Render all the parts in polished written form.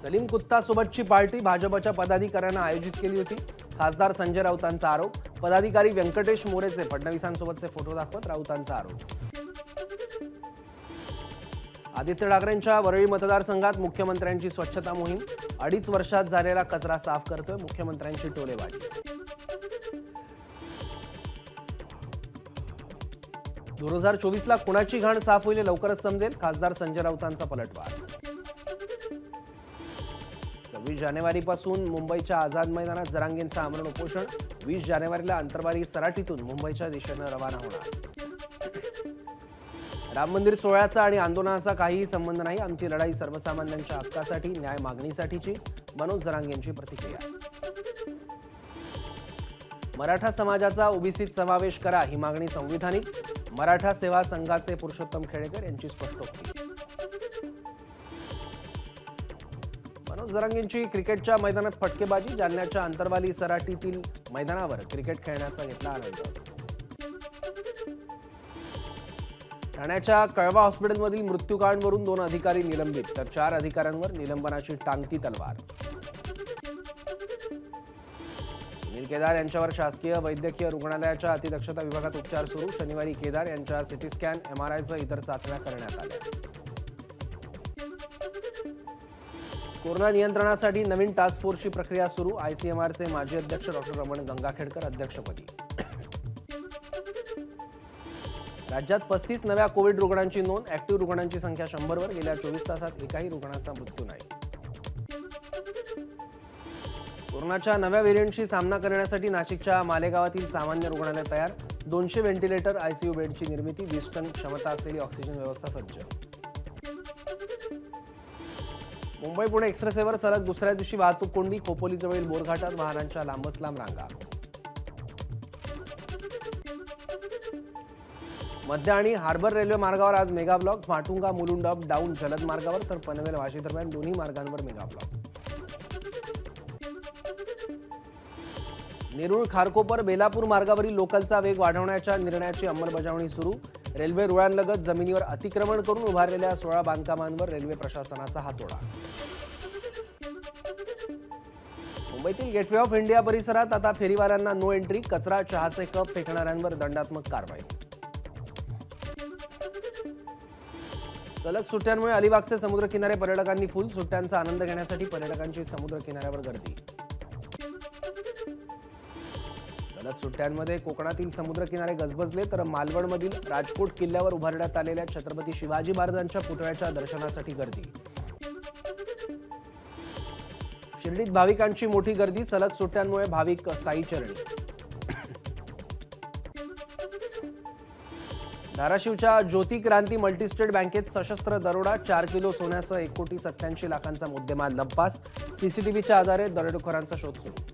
सलीम कुत्ता सोबतची पार्टी भाजपच्या पदाधिकाऱ्यांना आयोजित केली होती। खासदार संजय राऊतांचा आरोप। पदाधिकारी व्यंकटेश मोरेचे फडणवीसांसोबतचे फोटो दाखवत राऊतांचा आरोप। आदित्य ठाकरेंच्या वरळी मतदारसंघात मुख्यमंत्र्यांची स्वच्छता मोहीम। 2.5 वर्षात झालेला कचरा साफ करतोय मुख्यमंत्र्यांची टोलेबाजी। 2024 ला कुणाची घाण साफ होईल लवकरच समजेल, खासदार संजय राऊतांचा पलटवार। 26 जानेवारीपासून मुंबईच्या आझाद मैदानात जरांगेंचं आमरण उपोषण। 20 जानेवारीला अंतरवाली सराटीतून मुंबईच्या दिशेने रवाना होणार। राम मंदिर सोहळ्याचा आणि आंदोलनाचा काहीही संबंध नाही, आमची लढाई सर्वसामान्यांच्या हक्कासाठी न्याय मागणीसाठीची, मनोज जरांगेंची प्रतिक्रिया। मराठा समाजाचा ओबीसीत समावेश करा ही मागणी संविधानिक, मराठा सेवा संघाचे पुरुषोत्तम खेडेकर यांची स्पष्टोक्ती। मनोज जरांगेंची क्रिकेटच्या मैदानात फटकेबाजी। जालन्याच्या अंतरवाली सराटीतील मैदानावर क्रिकेट खेळण्याचा घेतला आनंद। ठाण्याच्या कळवा हॉस्पिटलमधील मृत्यूकांडवरून 2 अधिकारी निलंबित, तर 4 अधिकाऱ्यांवर निलंबनाची टांगती तलवार। सुनील केदार यांच्यावर शासकीय वैद्यकीय रुग्णालयाच्या अतिदक्षता विभागात उपचार सुरू। शनिवारी केदार यांच्या सिटी स्कॅन, एमआरआयसह इतर चाचण्या करण्यात आल्या। कोरोना नियंत्रणासाठी नवीन टास्क फोर्सची प्रक्रिया सुरू। आयसीएमआरचे माजी अध्यक्ष डॉक्टर रमण गंगाखेडकर अध्यक्षपदी। राज्यात 35 नव्या कोविड रुग्णांची नोंद। ऍक्टिव्ह रुग्णांची संख्या 100 वर। गेल्या 24 तासात एकाही रुग्णाचा मृत्यू नाही। कोरोनाच्या नव्या व्हेरियंटशी सामना करण्यासाठी नाशिकच्या मालेगावातील सामान्य रुग्णालय तयार। 200 व्हेंटिलेटर आयसीयू बेडची निर्मिती। 20 टन क्षमता असलेली ऑक्सिजन व्यवस्था सज्ज। मुंबई पुणे एक्सप्रेसवेवर सलग दुसऱ्या दिवशी वाहतूक कोंडी। खोपोलीजवळील बोरघाटात वाहनांच्या लांबच लांब रांगा। मध्य आणि हार्बर रेल्वे मार्गावर आज mega block. Matunga Mulund up down जलद मार्गावर, तर पनवेल वाशी दरम्यान दोन्ही मार्गांवर मेगा ब्लॉक। नेरूळ खारकोपर बेलापूर मार्गावरील लोकलचा वेग वाढवण्याच्या निर्णयाची अंमलबजावणी सुरू। रेल्वे रुळांलगत जमिनीवर अतिक्रमण करून उभारलेल्या 16 बांधकामांवर रेल्वे प्रशासनाचा हातोडा। मुंबईतील गेटवे ऑफ इंडिया परिसरात आता फेरीवाल्यांना नो एंट्री। कचरा, चहाचे कप फेकणाऱ्यांवर दंडात्मक कारवाई। सलग सुट्ट्यांमुळे अलिबागचे समुद्र किनारे पर्यटकांनी फुल। सुट्ट्यांचा आनंद घेण्यासाठी पर्यटकांची समुद्र किनाऱ्यावर गर्दी। सलग सुट्ट्यांमध्ये कोकणातील समुद्र किनारे गजबजले, तर मालवणमधील राजकोट किल्ल्यावर उभारण्यात आलेल्या छत्रपती शिवाजी महाराजांच्या पुतळ्याच्या दर्शनासाठी गर्दी। शिर्डीत भाविकांची मोठी गर्दी। सलग सुट्ट्यांमुळे भाविक साईचरणी। धाराशिवच्या ज्योती क्रांती मल्टीस्टेट बँकेत सशस्त्र दरोडा। 4 किलो सोन्यासह 1,87,00,000 मुद्देमाल लंपास। सीसीटीव्हीच्या आधारे दरोडेखोरांचा शोध सुरू।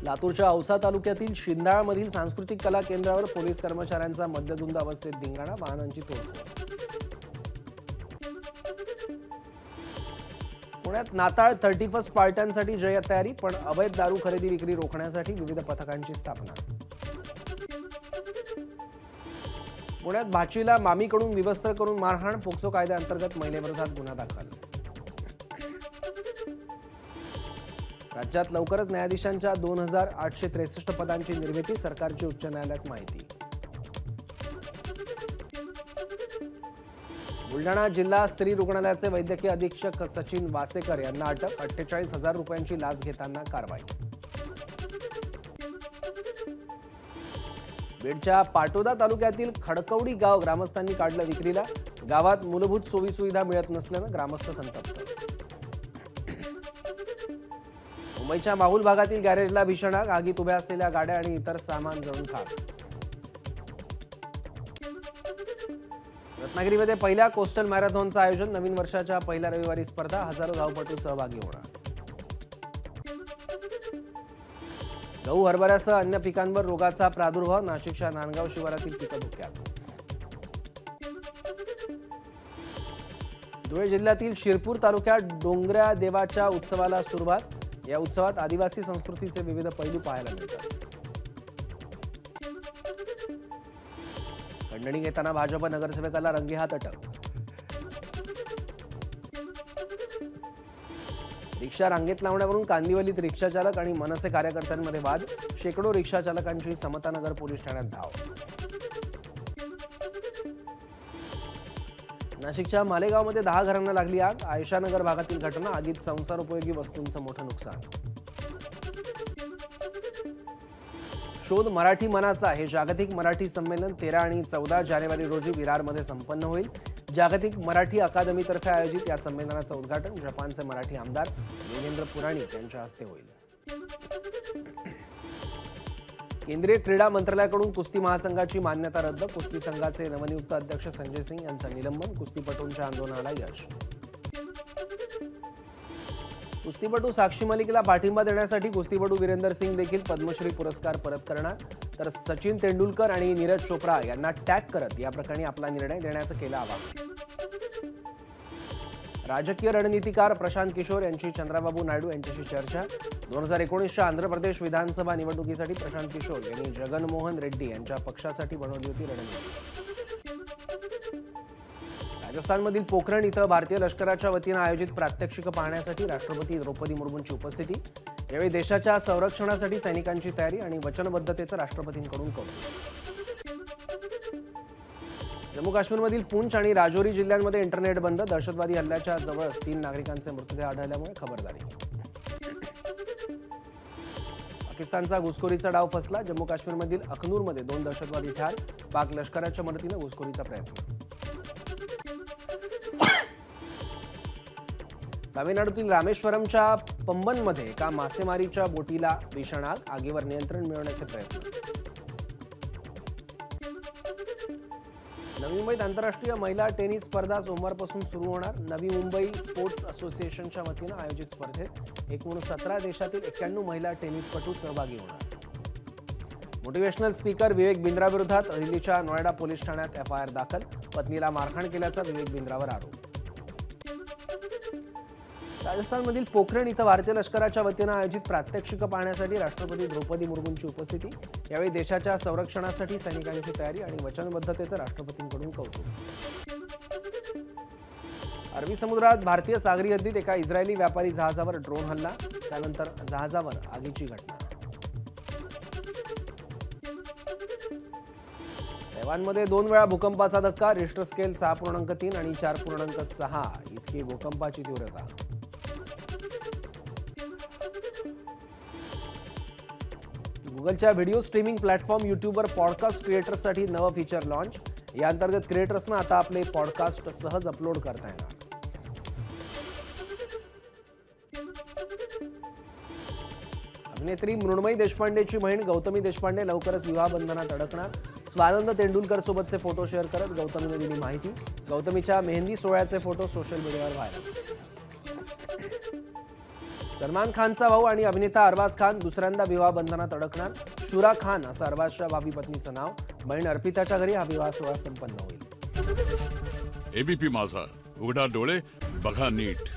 लातूरच्या औसा तालुक्यातील शिंदाळमधील सांस्कृतिक कला केंद्रावर पोलीस कर्मचाऱ्यांचा मद्यधुंद अवस्थेत धिंगाणा। वाहनांची तोडफोड। पुण्यात नाताळ 31st पार्ट्यांसाठी जय तयारी, पण अवैध दारू खरेदी विक्री रोखण्यासाठी विविध पथकांची स्थापना। पुण्यात भाचीला मामीकडून विवस्त्र करून मारहाण। पोक्सो कायद्याअंतर्गत महिलेविरोधात गुन्हा दाखल। राज्यात लवकरच न्यायाधीशांच्या 2863 पदांची निर्मिती। सरकारची उच्च न्यायालयात माहिती। बुलढाणा जिल्हा स्त्री रुग्णालयाचे वैद्यकीय अधीक्षक सचिन वासेकर यांना अटक। 48,000 रुपयांची लाच घेताना कारवाई। बीडच्या पाटोदा तालुक्यातील खडकवडी गाव ग्रामस्थांनी काढलं विक्रीला। गावात मूलभूत सोयीसुविधा मिळत नसल्यानं ग्रामस्थ संतप्त। मुंबईच्या माहुल भागातील गॅरेजला भीषण आग। आगीत उभ्या असलेल्या गाड्या आणि इतर सामान जळून खाक। रत्नागिरीमध्ये पहिल्या कोस्टल मॅरेथॉनचं आयोजन। नवीन वर्षाच्या पहिल्या रविवारी स्पर्धा। हजारो धावपटू सहभागी होणार। गहू, हरभऱ्यासह अन्य पिकांवर रोगाचा प्रादुर्भाव। नाशिकच्या नांदगाव शिवारातील पिकं धोक्यात। धुळे जिल्ह्यातील शिरपूर तालुक्यात डोंगऱ्या देवाच्या उत्सवाला सुरुवात। या उत्सवात आदिवासी संस्कृतीचे विविध पैलू पाहायला मिळतात। खंडणी घेताना भाजप नगरसेवकाला रंगेहात अटक. रिक्षा रांगेत लावण्यावरून कांदिवलीत रिक्षाचालक आणि मनसे कार्यकर्त्यांमध्ये वाद. शेकडो रिक्षाचालकांची समतानगर पोलीस ठाण्यात धाव. नाशिकच्या मालेगावमध्ये 10 घरांना लागली आग. आयशानगर भागातील घटना. आगीत संसारोपयोगी वस्तूंचं मोठं नुकसान. शोध मराठी मनाचा हे जागतिक मराठी संमेलन 13 आणि 14 जानेवारी रोजी विरारमध्ये संपन्न होईल. जागतिक मराठी अकादमीतर्फे आयोजित या संमेलनाचं उद्घाटन जपानचे मराठी आमदार योगेंद्र पुराणिक यांच्या हस्ते होईल. केंद्रीय क्रीडा मंत्रालयाकडून कुस्ती महासंघाची मान्यता रद्द. कुस्ती संघाचे नवनियुक्त अध्यक्ष संजय सिंग यांचं निलंबन. कुस्तीपटूंच्या आंदोलनाला यश. कुस्तीपटू साक्षी मलिकला पाठिंबा देण्यासाठी कुस्तीपटू वीरेंदर सिंग देखील पद्मश्री पुरस्कार परत करणार. तर सचिन तेंडुलकर आणि नीरज चोप्रा यांना टॅग करत या प्रकरणी आपला निर्णय देण्याचं केलं आवाहन. राजकीय रणनीतिकार प्रशांत किशोर यांची चंद्राबाबू नायडू यांच्याशी चर्चा. 2019च्या आंध्र प्रदेश विधानसभा निवडणुकीसाठी प्रशांत किशोर यांनी जगनमोहन रेड्डी यांच्या पक्षासाठी बनवली होती रणनीती. राजस्थानमधील पोखरण इथं भारतीय लष्कराच्या वतीनं आयोजित प्रात्यक्षिकं पाहण्यासाठी राष्ट्रपती द्रौपदी मुर्मूंची उपस्थिती. यावेळी देशाच्या संरक्षणासाठी सैनिकांची तयारी आणि वचनबद्धतेचं राष्ट्रपतींकडून कौतुक. जम्मू काश्मीरमधील पूंछ आणि राजौरी जिल्ह्यांमध्ये इंटरनेट बंद. दहशतवादी हल्ल्याच्या जवळ 3 नागरिकांचे मृतदेह आढळल्यामुळे खबरदारी. पाकिस्तानचा घुसखोरीचा डाव फसला. जम्मू काश्मीरमधील अखनूरमध्ये 2 दहशतवादी ठार. पाक लष्कराच्या मदतीनं घुसखोरीचा प्रयत्न. तामिळनाडूतील रामेश्वरमच्या पंबनमध्ये एका मासेमारीच्या बोटीला भीषण आग. आगीवर नियंत्रण मिळवण्याचे प्रयत्न. नवी मुंबईत आंतरराष्ट्रीय महिला टेनिस स्पर्धा सोमवारपासून सुरू होणार. नवी मुंबई स्पोर्ट्स असोसिएशनच्या वतीनं आयोजित स्पर्धेत एकूण 17 देशातील 91 महिला टेनिसपटू सहभागी होणार. मोटिवेशनल स्पीकर विवेक बिंद्राविरोधात दिल्लीच्या नोएडा पोलीस ठाण्यात एफआयआर दाखल. पत्नीला मारहाण केल्याचा विवेक बिंद्रावर आरोप. राजस्थानमधील पोखरण इथं भारतीय लष्कराच्या वतीनं आयोजित प्रात्यक्षिकं पाहण्यासाठी राष्ट्रपती द्रौपदी मुर्मूंची उपस्थिती. यावेळी देशाच्या संरक्षणासाठी सैनिकांची तयारी आणि वचनबद्धतेचं राष्ट्रपतींकडून कौतुक. अरबी समुद्रात भारतीय सागरी हद्दीत एका इस्रायली व्यापारी जहाजावर ड्रोन हल्ला. त्यानंतर जहाजावर आगीची घटना. तैवानमध्ये 2 वेळा भूकंपाचा धक्का. रिश्टर स्केल 6.3 आणि 4.6 इतकी भूकंपाची तीव्रता. गुगलच्या व्हिडिओ स्ट्रीमिंग प्लॅटफॉर्म यूट्यूबवर पॉडकास्ट क्रिएटर्ससाठी नवं फीचर लॉन्च. या अंतर्गत क्रिएटर्सना आता आपले पॉडकास्ट सहज अपलोड करता येणार. अभिनेत्री मृण्मयी देशपांडेची बहीण गौतमी देशपांडे लवकरच विवाह बंधनात अडकणार. स्वानंद तेंडुलकर सोबतचे फोटो शेअर करत गौतमीने दिली माहिती. गौतमीच्या मेहंदी सोहळ्याचे फोटो सोशल मीडियावर व्हायरल. सलमान खानचा भाऊ आणि अभिनेता अरबाज खान दुसऱ्यांदा विवाह बंधनात अडकणार. शुरा खान असं अरबाजच्या भावी पत्नीचं नाव. बहीण अर्पिताच्या घरी हा विवाह सोहळा संपन्न होईल. एबीपी माझा, उघडा डोळे बघा नीट.